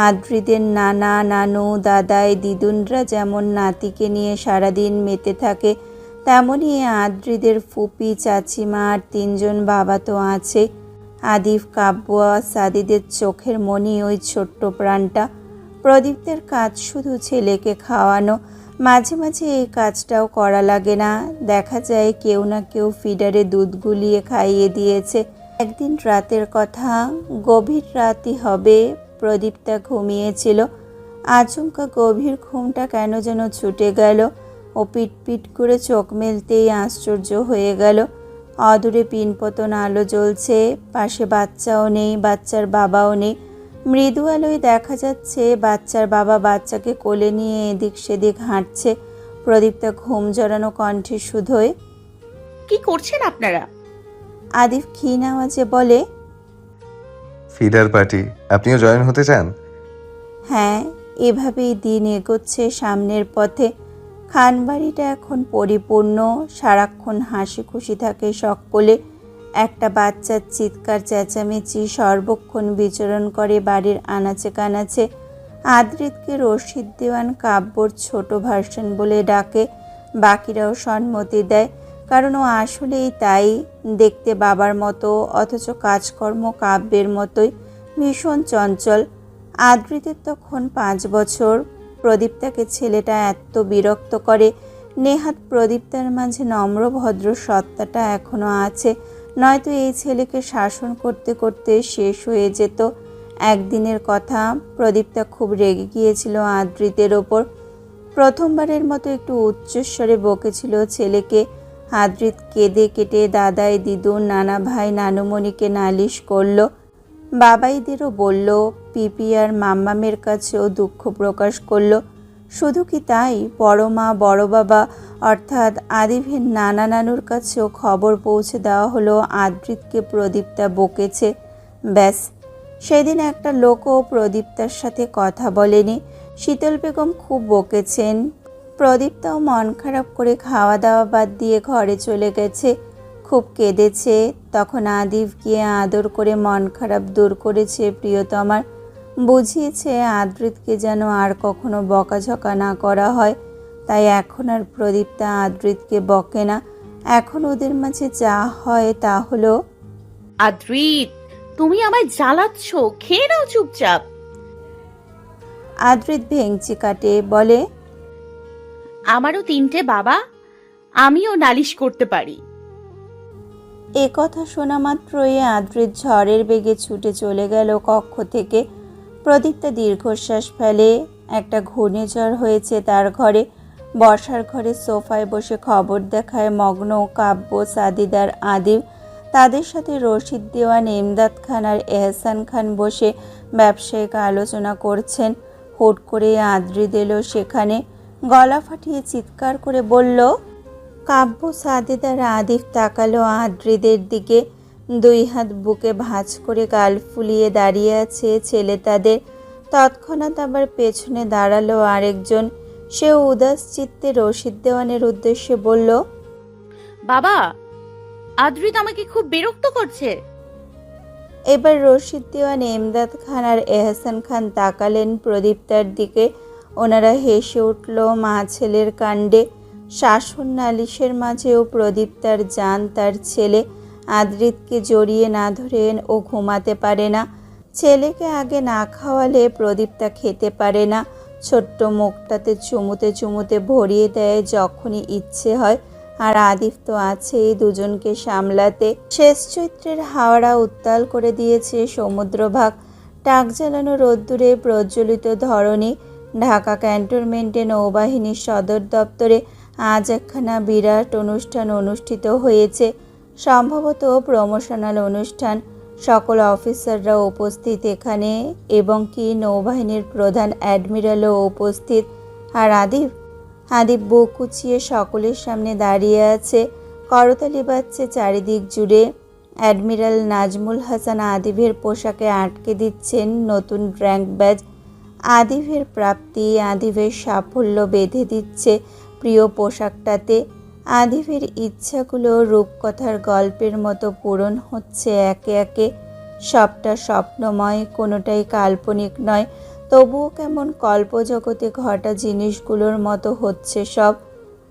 S1: আদ্রিদের নানা, নানু, দাদাই, দিদুনরা যেমন নাতিকে নিয়ে সারাদিন মেতে থাকে, তেমনই আদ্রিদের ফুপি, চাচিমা আর 3 জন বাবা তো আছে। আদিব, কাব্য, সাদিদের চোখের মনি ওই ছোট্ট প্রাণটা। প্রদীপদের কাজ শুধু ছেলেকে খাওয়ানো। মাঝে মাঝে এই কাজটাও করা লাগে না। দেখা যায় কেউ না কেউ ফিডারে দুধ গুলিয়ে খাইয়ে দিয়েছে। একদিন রাতের কথা, গভীর রাতই হবে, প্রদীপটা ঘুমিয়েছিল। আচমকা গভীর ঘুমটা কেন যেন ছুটে গেল। ও পিটপিট করে চোখ মেলতেই আশ্চর্য হয়ে গেল। অদূরে পিনপতন আলো জ্বলছে। পাশে বাচ্চাও নেই, বাচ্চার বাবাও নেই। মৃদু আলোয় দেখা যাচ্ছে বাচ্চার বাবা বাচ্চাকে কোলে নিয়ে এদিক সেদিক হাঁটছে। প্রদীপ্তা ঘুম জড়ানো কণ্ঠে শুধোয়,
S9: কি করছেন আপনারা?
S1: আদিব ক্ষীণ আওয়াজে বলে,
S3: ফিডার পার্টি, আপনিও জয়েন হতে চান?
S1: হ্যাঁ, এভাবেই দিন এগোচ্ছে সামনের পথে। খানবাড়িটা এখন পরিপূর্ণ। সারাক্ষণ হাসি খুশি থাকে সকলে। একটা বাচ্চার চিৎকার চেঁচামেচি সর্বক্ষণ বিচরণ করে বাড়ির আনাচে কানাচে। আদ্রিতকে রশিদ দেওয়ান কাব্যর ছোট ভার্সন বলে ডাকে। বাকিরাও সম্মতি দেয়, কারণ ও আসলেই তাই। দেখতে বাবার মতো, অথচ কাজকর্ম কাব্যের মতোই, ভীষণ চঞ্চল। আদ্রিতের তখন 5 বছর। প্রদীপ্তাকে ছেলেটা এত বিরক্ত করে। নেহাত প্রদীপ্তার মাঝে নম্র ভদ্র সত্তাটা এখনো আছে, নয়তো এই ছেলেকে শাসন করতে করতে শেষ হয়ে যেত। একদিনের কথা, প্রদীপ্তা খুব রেগে গিয়েছিল আদ্রিতের ওপর। প্রথমবারের মতো একটু উচ্চস্বরে বকেছিল ছেলেকে। আদ্রিত কেঁদে কেটে দাদাই, দিদু, নানা ভাই, নানুমণিকে নালিশ করলো, বাবাইদেরও বলল, পিপি আর মাম্মামের কাছেও দুঃখ প্রকাশ করলো। শুধু কি তাই, বড় মা, বড় বাবা অর্থাৎ আদিভের নানা নানুর কাছেও খবর পৌঁছে দেওয়া হলো আদ্রিতকে প্রদীপ্তা বকেছে। ব্যাস, সেদিন একটা লোকও প্রদীপ্তার সাথে কথা বলেনি। শীতল বেগম খুব বকেছেন। প্রদীপ্তাও মন খারাপ করে খাওয়া দাওয়া বাদ দিয়ে ঘরে চলে গেছে। খুব কেঁদেছে। তখন আদিব গিয়ে আদর করে মন খারাপ দূর করেছে প্রিয়তমার। বুঝিয়েছে আদ্রিতকে যেন আর কখনো বকাঝকা না করা হয়। তাই এখন আর প্রদীপ্তা আদ্রিতকে বকে না। এখন ওদের মাঝে যা হয় তা হলো,
S9: আদ্রিত, তুমি আমায় জ্বালাচ্ছ, খেয়ে নাও চুপচাপ।
S1: আদ্রিত ভেঙচি কাটে, বলে,
S9: আমারও 3টে বাবা, আমিও নালিশ করতে পারি।
S1: এ কথা শোনা মাত্রই আদ্রিত ঝড়ের বেগে ছুটে চলে গেল কক্ষ থেকে। প্রদীপ্তা দীর্ঘশ্বাস ফেলে। একটা ঘূর্ণিঝড় হয়েছে তার ঘরে। বসার ঘরে সোফায় বসে খবর দেখায় মগ্ন কাব্য, সাদিদার, আদিব। তাদের সাথে রশিদ দেওয়ান, এমদাদ খান আর এহসান খান বসে ব্যবসায়িক আলোচনা করছেন। হুট করে আদ্রিত এলো সেখানে। গলা ফাটিয়ে চিৎকার করে বলল, কাব্য, সাদিদার, আদিব তাকালো আদ্রিদের দিকে। 2 হাত বুকে ভাঁজ করে গাল ফুলিয়ে দাঁড়িয়ে আছে ছেলে তাদের। তৎক্ষণাৎ আবার পেছনে দাঁড়ালো আরেকজন। সেও উদাস চিত্তে রশিদ দেওয়ানের উদ্দেশ্যে বলল,
S9: বাবা, আদ্রিত আমাকে খুব বিরক্ত করছে।
S1: এবার রশিদ দেওয়ান, এমদাদ খান আর এহসান খান তাকালেন প্রদীপ্তার দিকে। ওনারা হেসে উঠল মা ছেলের কাণ্ডে। শাসন নালিশের মাঝেও প্রদীপ্তার জান তার ছেলে। আদ্রিতকে জড়িয়ে না ধরেন ও ঘুমাতে পারে না। ছেলেকে আগে না খাওয়ালে প্রদীপ্তা খেতে পারে না। ছোট্ট মুখটাতে চুমুতে চুমুতে ভরিয়ে দেয় যখনই ইচ্ছে হয়। আর আদিব তো আছেই দুজনকে সামলাতে। শেষ চৈত্রের হাওড়া উত্তাল করে দিয়েছে সমুদ্রভাগ। টাক জ্বালানো রোদ্দুরে প্রজ্বলিত ধরণী। ঢাকা ক্যান্টনমেন্টে নৌবাহিনীর সদর দপ্তরে আজ একখানা বিরাট অনুষ্ঠান অনুষ্ঠিত হয়েছে। সম্ভবত প্রমোশনাল অনুষ্ঠান। সকল অফিসাররা উপস্থিত এখানে, এবং কি নৌবাহিনীর প্রধান অ্যাডমিরালও উপস্থিত। আর আদিব বুক কুচিয়ে সকলের সামনে দাঁড়িয়ে আছে। করতালি বাজছে চারিদিক জুড়ে। অ্যাডমিরাল নাজমুল হাসান আদিবের পোশাকে আটকে দিচ্ছেন নতুন র্যাঙ্ক ব্যাজ। আদিবের প্রাপ্তি, আদিবের সাফল্য বেঁধে দিচ্ছে প্রিয় পোশাকটাতে। আদিবের ইচ্ছাগুলো রূপকথার গল্পের মতো পূরণ হচ্ছে একে একে। সবটা স্বপ্নময়, কোনোটাই কাল্পনিক নয়। তবুও কেমন কল্পজগতে ঘটা জিনিসগুলোর মতো হচ্ছে সব।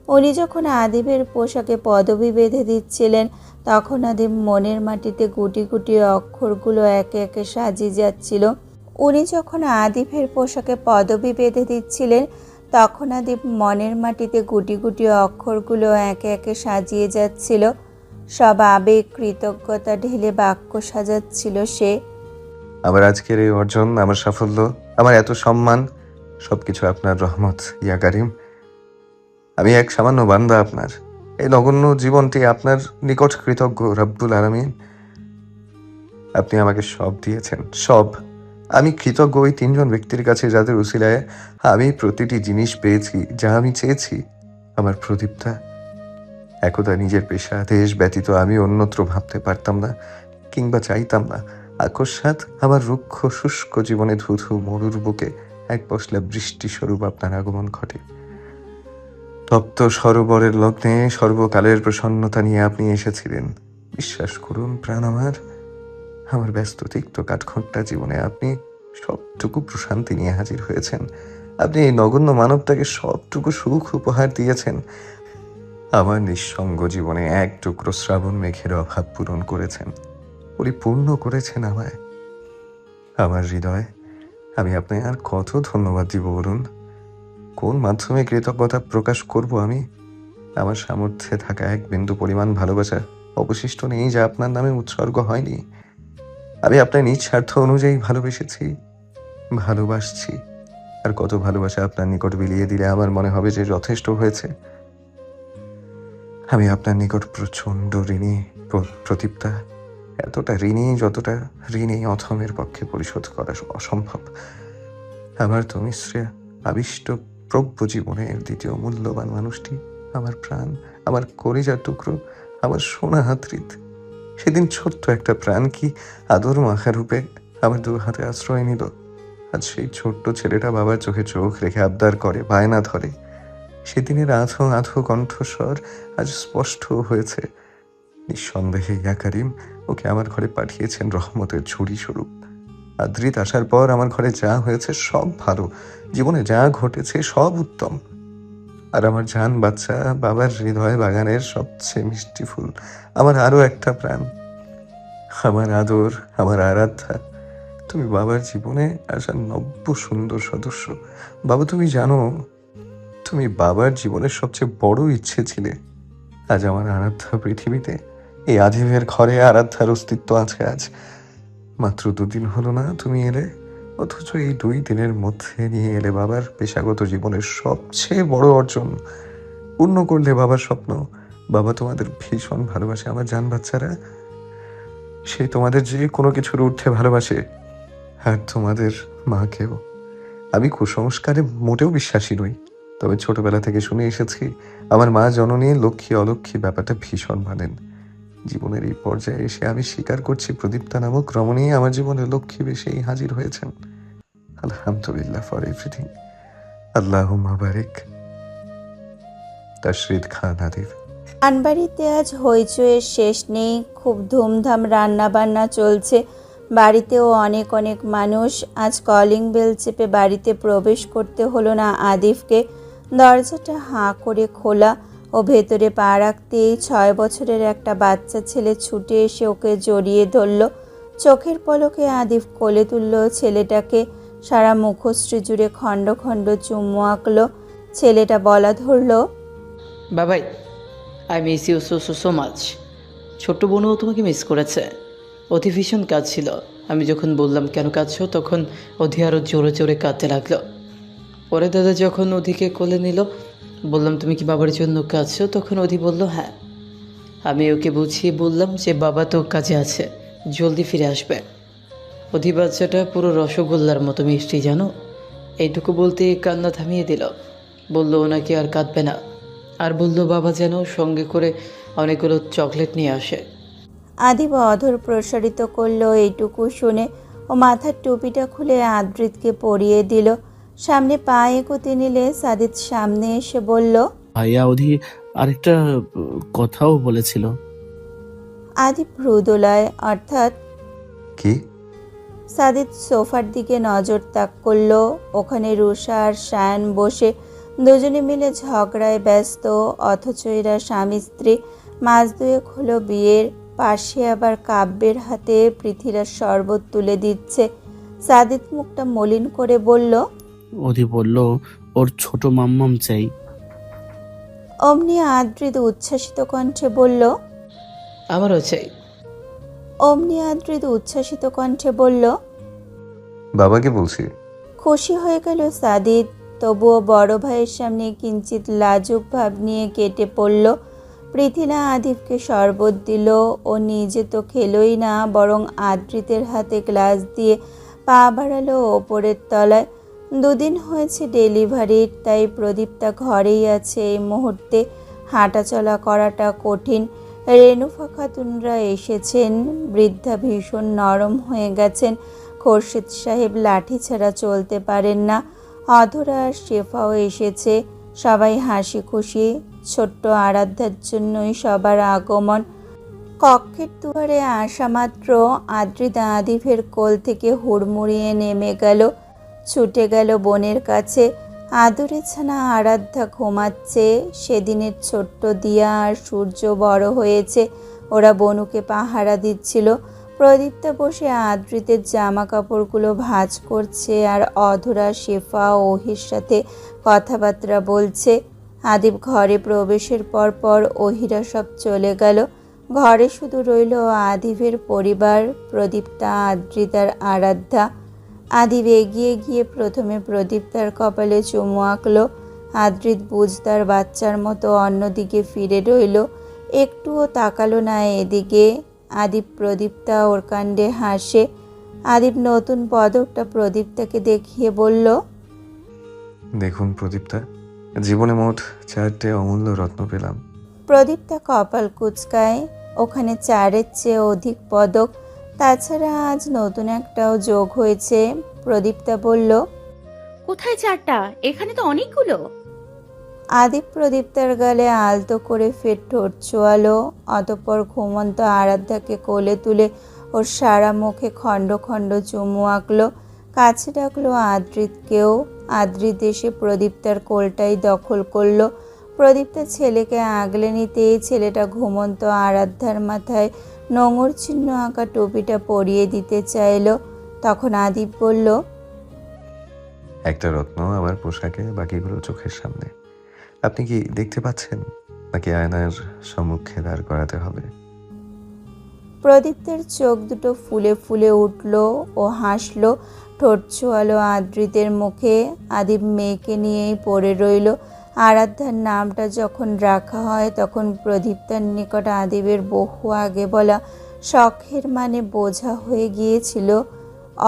S1: উনি যখন আদিবের পোশাকে পদবি বেঁধে দিচ্ছিলেন, তখন আদিব মনের মাটিতে গুটি গুটি অক্ষরগুলো একে একে সাজিয়ে যাচ্ছিল। উনি যখন আদিবের পোশাকে পদবি বেঁধে দিচ্ছিলেন, তখন আদিব মনের মাটিতে গুটি গুটি অক্ষরগুলো একে একে সাজিয়ে যাচ্ছিল। সব আবেগ, কৃতজ্ঞতা ঢেলে বাক্য সাজাচ্ছিল সে।
S3: আমার আজকের এই অর্জন, আমার সাফল্য, আমার এত সম্মান, সবকিছু আপনার রহমত ইয়া কারিম। আমি এক সামান্য বান্দা আপনার। এই নগণ্য জীবনটি আপনার নিকট কৃতজ্ঞ রব্বুল আলামিন। আপনি আমাকে সব দিয়েছেন, সব। আমি কৃতজ্ঞ ওই 3 জন ব্যক্তির কাছে যাদের উসিলায় আমি প্রতিটি জিনিস পেয়েছি যা আমি চেয়েছি। আমার প্রদীপ্তা একদা নিজের পেশা, দেশ ব্যতীত আমি অন্যত্র ভাবতে পারতাম না কিংবা চাইতাম না। আকস্মাৎ আমার রুক্ষ শুষ্ক জীবনে ধুধু মরুর বুকে এক পশলা বৃষ্টি স্বরূপ আপনার আগমন ঘটে। তপ্ত সরোবরের লগ্নে সর্বকালের প্রসন্নতা নিয়ে আপনি এসেছিলেন। বিশ্বাস করুন প্রাণ আমার ব্যস্ত তিক্ত কাঠখোট্টা জীবনে আপনি সবটুকু প্রশান্তি নিয়ে হাজির হয়েছেন। আপনি এই নগণ্য মানবটাকে সবটুকু সুখ উপহার দিয়েছেন। আমার নিঃসঙ্গ জীবনে এক টুকরো শ্রাবণ মেঘের অভাব পূরণ করেছেন, পরিপূর্ণ করেছেন আমায়। আমার হৃদয়, আমি আপনাকে আর কত ধন্যবাদ দিব বলুন? কোন মাধ্যমে কৃতজ্ঞতা প্রকাশ করব আমি? আমার সামর্থ্যে থাকা এক বিন্দু পরিমাণ ভালোবাসা অবশিষ্ট নেই যা আপনার নামে উৎসর্গ হয়নি। আমি আপনার নিজ স্বার্থ অনুযায়ী ভালোবেসেছি, ভালোবাসছি। আর কত ভালোবাসা আপনার নিকট বিলিয়ে দিলে আমার মনে হবে যে যথেষ্ট হয়েছে। আমি আপনার নিকট প্রচণ্ড ঋণী প্রদীপ্তা, এতটা ঋণী যতটা ঋণ এই অথমের পক্ষে পরিশোধ করা অসম্ভব। আমার তো মিশ্রে আবিষ্ট প্রব্য জীবনের দ্বিতীয় মূল্যবান মানুষটি, আমার প্রাণ, আমার কলিজার টুকরো, আমার সোনা হাতৃত। সেদিন ছোট্ট একটা প্রাণ কি আদর মাখা রূপে আমার দু হাতে আশ্রয় নিল। আজ সেই ছোট্ট ছেলেটা বাবার চোখে চোখ রেখে আবদার করে, বায়না ধরে। সেদিনের আধো আধো কণ্ঠস্বর আজ স্পষ্ট হয়েছে। নিঃসন্দেহে ইয়া কারিম ওকে আমার ঘরে পাঠিয়েছেন রহমতের ঝুড়ি স্বরূপ। আদ্রিত আসার পর আমার ঘরে যা হয়েছে সব ভালো, জীবনে যা ঘটেছে সব উত্তম। আর আমার জান বাচ্চা বাবার হৃদয় বাগানের সবচেয়ে মিষ্টি ফুল, আমার আরো একটা প্রাণ, আমার আদর, আমার আরাধ্যা। তুমি বাবার জীবনে আসা নব্য সুন্দর সদস্য। বাবা, তুমি জানো তুমি বাবার জীবনের সবচেয়ে বড় ইচ্ছে ছিলে। আজ আমার আরাধ্যা পৃথিবীতে, এই আদিবের ঘরে আরাধ্যার অস্তিত্ব আছে আজ। মাত্র 2 দিন হলো না তুমি এলে, অথচ এই 2 দিনের মধ্যে নিয়ে এলে বাবার পেশাগত জীবনের সবচেয়ে বড় অর্জন, পূর্ণ করলে বাবার স্বপ্ন। বাবা তোমাদের ভীষণ ভালোবাসে আমার জান বাচ্চারা, সে তোমাদের যে কোনো কিছুর ঊর্ধ্বে ভালোবাসে, আর তোমাদের মাকেও। আমি কুসংস্কারে মোটেও বিশ্বাসী নই, তবে ছোটবেলা থেকে শুনে এসেছি আমার মা জননী লক্ষ্মী অলক্ষ্মী ব্যাপারটা ভীষণ মানেন। জীবনের এই পর্যায়ে এসে আমি স্বীকার করছি প্রদীপ্তা নামক রমণী আমার জীবনে লক্ষ্মী বেশেই হাজির হয়েছেন। আলহামদুলিল্লাহ ফর এভরিথিং। আল্লাহুম্মা বারিক। তাশরিদ খান আদিব।
S1: আনবাড়িতে আজ হইচইয়ের শেষ নেই, খুব ধুমধাম রান্না বান্না চলছে। বাড়িতেও অনেক অনেক মানুষ। আজ কলিং বেল চেপে বাড়িতে প্রবেশ করতে হলো না আদিফকে। দরজাটা হাঁ করে খোলা, ও ভেতরে পা রাখতেই 6 বছরের একটা বাচ্চা ছেলে ছুটে এসে ওকে জড়িয়ে ধরল। চোখের পলকে আদিফ কোলে তুলল ছেলেটাকে, সারা মুখশ্রী জুড়ে খণ্ড খণ্ড চুমু আঁকলো। ছেলেটা বলা ধরল,
S10: বাবাই, I miss you so so so much. ছোট্ট বোনও তোমাকে মিস করেছে। অতি ভীষণ কাজ ছিল। আমি যখন বললাম কেন কাঁদছো, তখন অধি আরও জোরে জোরে কাঁদতে লাগলো। পরে দাদা যখন অধিকে কোলে নিল, বললাম তুমি কি বাবার জন্য কাঁদছো, তখন অধি বলল হ্যাঁ। আমি ওকে বুঝিয়ে বললাম যে বাবা তো কাজে আছে, জলদি ফিরে আসবে। অধি বাচ্চাটা পুরো রসগোল্লার মতো মিষ্টি, জানো। এইটুকু বলতে কান্না থামিয়ে দিল, বলল ওনাকে আর কাঁদবে না, আর বলল বাবা যেন সঙ্গে করে অনেকগুলো চকলেট নিয়ে আসে।
S1: আদিব অধর প্রসারিত করলো এইটুকু শুনে। ও মাথার টুপিটা খুলে আদ্রিতকে পরিয়ে দিল। সামনে পা এগোতে নিলে সাদিত সামনে এসে বলল,
S11: ভাইয়া অধি আরেকটা কথাও বলেছিল।
S1: আদিব ভ্রুদোলায়, অর্থাৎ
S3: কি?
S1: সাদিত সোফার দিকে নজর তাক করলো। ওখানে রুষা আর শায়ান বসে দুজনে মিলে ঝগড়ায় ব্যস্ত, অথচ এরা স্বামী স্ত্রী। মাস 2 হলো বিয়ের। পাশে আবার কাব্যের হাতে পৃথিরাজ শরবত তুলে দিচ্ছে। সাদিত মুখটা মলিন করে বলল,
S11: অধি বলল ওর ছোট মাম্মাম চাই।
S1: অমনি আদ্রিত উচ্ছ্বাসিত কণ্ঠে বলল,
S10: আমারও চাই।
S1: অমনি আদ্রিত উচ্ছ্বাসিত কণ্ঠে বলল,
S3: বাবাকে বলছি।
S1: খুশি হয়ে গেল সাদিত। তবুও বড় ভাইয়ের সামনে কিঞ্চিত লাজুক ভাব নিয়ে কেটে পড়ল। পৃথিলা আদিফকে শরবত দিল। ও নিজে তো খেলোই না, বরং আদ্রিতের হাতে গ্লাস দিয়ে পা বাড়ালো ওপরের তলায়। 2 দিন হয়েছে ডেলিভারির, তাই প্রদীপ্তা ঘরেই আছে এই মুহূর্তে। হাঁটা চলা করাটা কঠিন। রেনুফা খাতুনরা এসেছেন। বৃদ্ধা ভীষণ নরম হয়ে গেছেন। খোরশেদ সাহেব লাঠি ছাড়া চলতে পারেন না। অধরা আর শেফাও এসেছে। সবাই হাসি খুশি। ছোট্ট আরাধ্যার জন্যই সবার আগমন। কক্ষের দুয়ারে আসা মাত্র আদ্রিতা আদিফের কোল থেকে হুড়মুড়িয়ে নেমে গেল, ছুটে গেল বোনের কাছে। আদরে ছানা আরাধ্যা ঘুমাচ্ছে। সেদিনের ছোট্ট দিয়া আর সূর্য বড় হয়েছে। ওরা বনুকে পাহারা দিচ্ছিল। প্রদীপ্তা বসে আদ্রিতের জামা কাপড়গুলো ভাঁজ করছে, আর অধরা, শেফা ও ওহির সাথে কথাবার্তা বলছে। আদিব ঘরে প্রবেশের পর ওহিরা সব চলে গেল। ঘরে শুধু রইল আদিবের পরিবার, প্রদীপ্তা, আদ্রিতার আরাধ্যা। আদিব এগিয়ে গিয়ে প্রথমে প্রদীপ্তার কপালে চুমু আঁকলো। আদ্রিত বুঝদার বাচ্চার মতো অন্যদিকে ফিরে রইল, একটুও তাকালো না এদিকে। আদিব প্রদীপ্তা ওর কাণ্ডে হাসে। আদিব নতুন পদকটা প্রদীপ্তাকে দেখিয়ে বলল,
S3: দেখুন প্রদীপ্তা, জীবনে মোট 4টে অমূল্য রত্ন পেলাম।
S1: প্রদীপ্তা কপাল কুঁচকায়। ওখানে 4-এর চেয়ে অধিক পদক, তাছাড়া আজ নতুন একটাও যোগ হয়েছে। প্রদীপ্তা বলল,
S9: কোথায় 4টা? এখানে তো অনেকগুলো।
S1: আদিব প্রদীপ্তার গালে আলতো করে ফের ঠোঁট ছোয়ালো, অতঃপর ঘুমন্ত আরাধ্যাকে কোলে তুলে ওর সারা মুখে খণ্ড খণ্ড চুমু আঁকলো। কাছে ডাকলো আদ্রিতকেও। আদ্রিত এসে প্রদীপ্তার কোলটাই দখল করলো। প্রদীপ্তা ছেলেকে আগলে নিতেই ছেলেটা ঘুমন্ত আরাধ্যার মাথায় নোঙর চিহ্ন আঁকা টুপিটা পরিয়ে দিতে চাইলো। তখন আদিব বলল,
S3: একটা রত্ন আমার পোশাকে, বাকিগুলো চোখের সামনে। আপনি কি দেখতে পাচ্ছেন, নাকি আয়নার সম্মুখে দাঁড় করাতে হবে?
S1: প্রদীপ্তের চোখ দুটো ফুলে ফুলে উঠল ও হাসলো। ঠোঁট ছোয়ালো আদ্রিতের মুখে। আদিব মেয়েকে নিয়েই পড়ে রইল। আরাধ্যার নামটা যখন রাখা হয় তখন প্রদীপ্তার নিকট আদিবের বহু আগে বলা শখের মানে বোঝা হয়ে গিয়েছিল।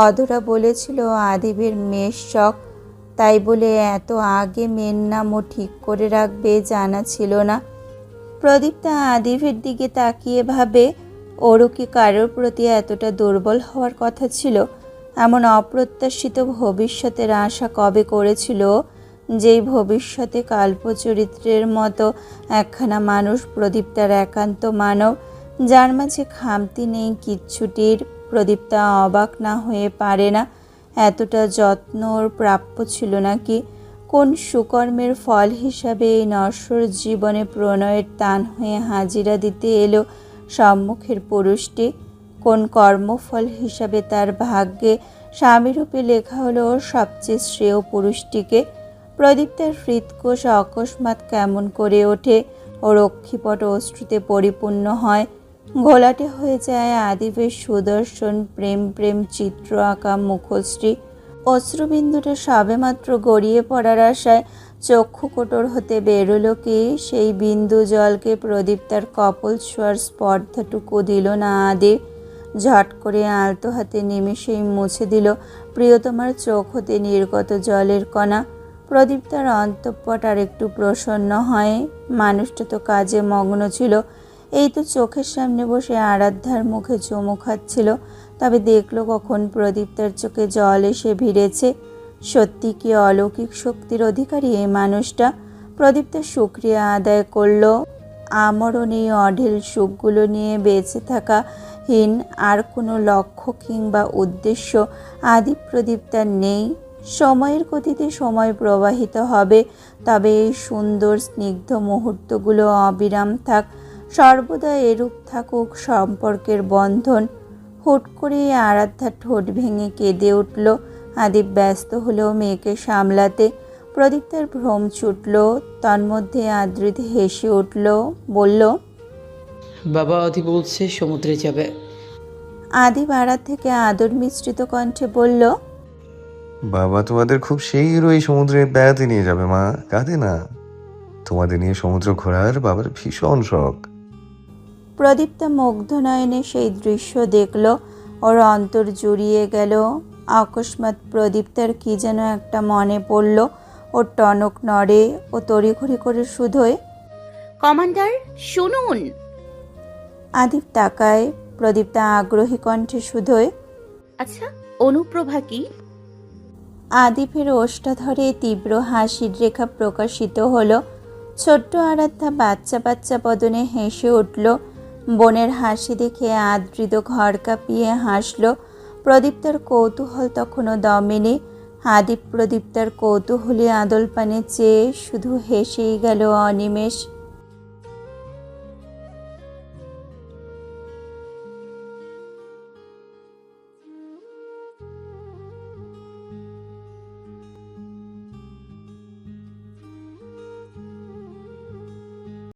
S1: অধরা বলেছিল আদিবের মেয়ের শখ, তাই বলে এত আগে মেয়ের নামও ঠিক করে রাখবে জানা ছিল না। প্রদীপ্তা আদিবের দিকে তাকিয়ে ভাবে, ওরও কি কারোর প্রতি এতটা দুর্বল হওয়ার কথা ছিল? এমন অপ্রত্যাশিত ভবিষ্যতের আশা কবে করেছিল, যেই ভবিষ্যতে কাল্পচরিত্রের মতো একখানা মানুষ প্রদীপ্তার একান্ত মানব, যার মাঝে খামতি নেই কিচ্ছুটির। প্রদীপ্তা অবাক না হয়ে পারে না। এতটা যত্ন ওর প্রাপ্য ছিল নাকি? কোন সুকর্মের ফল হিসাবে এই নশ্বর জীবনে প্রণয়ের টান হয়ে হাজিরা দিতে এলো সম্মুখের পুরুষটি? কোন কর্মফল হিসাবে তার ভাগ্যে স্বামীরূপে লেখা হলো ওর সবচেয়ে শ্রেয় পুরুষটিকে? প্রদীপ্তার হৃৎকোষ অকস্মাৎ কেমন করে ওঠে, ওর অক্ষিপট অশ্রুতে পরিপূর্ণ হয়। ঘোলাটে হয়ে যায় আদিবের সুদর্শন প্রেম প্রেম চিত্র আঁকা মুখশ্রী। অশ্রুবিন্দুটা সবেমাত্র গড়িয়ে পড়ার আশায় চক্ষু কোটর হতে বেরোলো কি, সেই বিন্দু জলকে প্রদীপ্তার কপল ছোঁয়ার স্পর্ধাটুকু দিল না আদিব। ঝট করে আলতো হাতে নিমেষেই মুছে দিল প্রিয়তমার চোখ হতে নির্গত জলের কণা। প্রদীপ্তার অন্তঃপট আর একটু প্রসন্ন হয়। মানুষটা তো কাজে মগ্ন ছিল, এই তো চোখের সামনে বসে আরাধ্যার মুখে চুমু খাচ্ছিল। তবে দেখলো কখন প্রদীপ্তার চোখে জল এসে ভিড়েছে? সত্যি কি অলৌকিক শক্তির অধিকারী এই মানুষটা? প্রদীপ্তা শুকরিয়া আদায় করলো। আমরণ এই অঢেল সুখগুলো নিয়ে বেঁচে থাকা হীন আর কোনো লক্ষ্য কিংবা উদ্দেশ্য আদি প্রদীপ্তার নেই। সময়ের গতিতে সময় প্রবাহিত হবে, তবে এই সুন্দর স্নিগ্ধ মুহূর্তগুলো অবিরাম থাক, সর্বদা এরূপ থাকুক সম্পর্কের বন্ধন। হুট করে আরাধ্যার ঠোঁট ভেঙে কেঁদে উঠল। আদিব ব্যস্ত হলো মেয়েকে সামলাতে। প্রদীপ্তার ভ্রম ছুটল। তন্মধ্যে আদ্রিত হেসে উঠল, বলল,
S10: বাবা আদি বলছে সমুদ্রে যাবে।
S1: আদিব আড়ার থেকে আদর মিশ্রিত কণ্ঠে বলল,
S3: বাবা তোমাদের খুব শীঘ্রই সমুদ্রে বেড়াতে নিয়ে যাবে মা, কাঁদে না। তোমাদের নিয়ে সমুদ্র ঘোরার বাবার ভীষণ শখ।
S1: প্রদীপ্তা মুগ্ধ নয়নে সেই দৃশ্য দেখল। ওর অন্তর জুড়িয়ে গেল। অকস্মাৎ প্রদীপ্তার কি যেন একটা মনে পড়ল। ওর টনক নড়ে। ও তড়িঘড়ি করে শুধোয়,
S9: কমান্ডার শুনুন।
S1: আদিব তাকায়। প্রদীপ্তা আগ্রহী কণ্ঠে শুধোয়,
S9: আচ্ছা, অনুপ্রভা কি?
S1: আদিবের ওষ্টা ধরে তীব্র হাসির রেখা প্রকাশিত হলো। ছোট্ট আরাধ্যা বাচ্চা বাচ্চা বদনে হেসে উঠল। বোনের হাসি দেখে আদৃত ঘর কাঁপিয়ে হাসল। প্রদীপ্তার কৌতূহল তখনও দমেনি। আদিব প্রদীপ্তার কৌতূহলী আদল পানে চেয়ে শুধু হেসেই গেল অনিমেষ।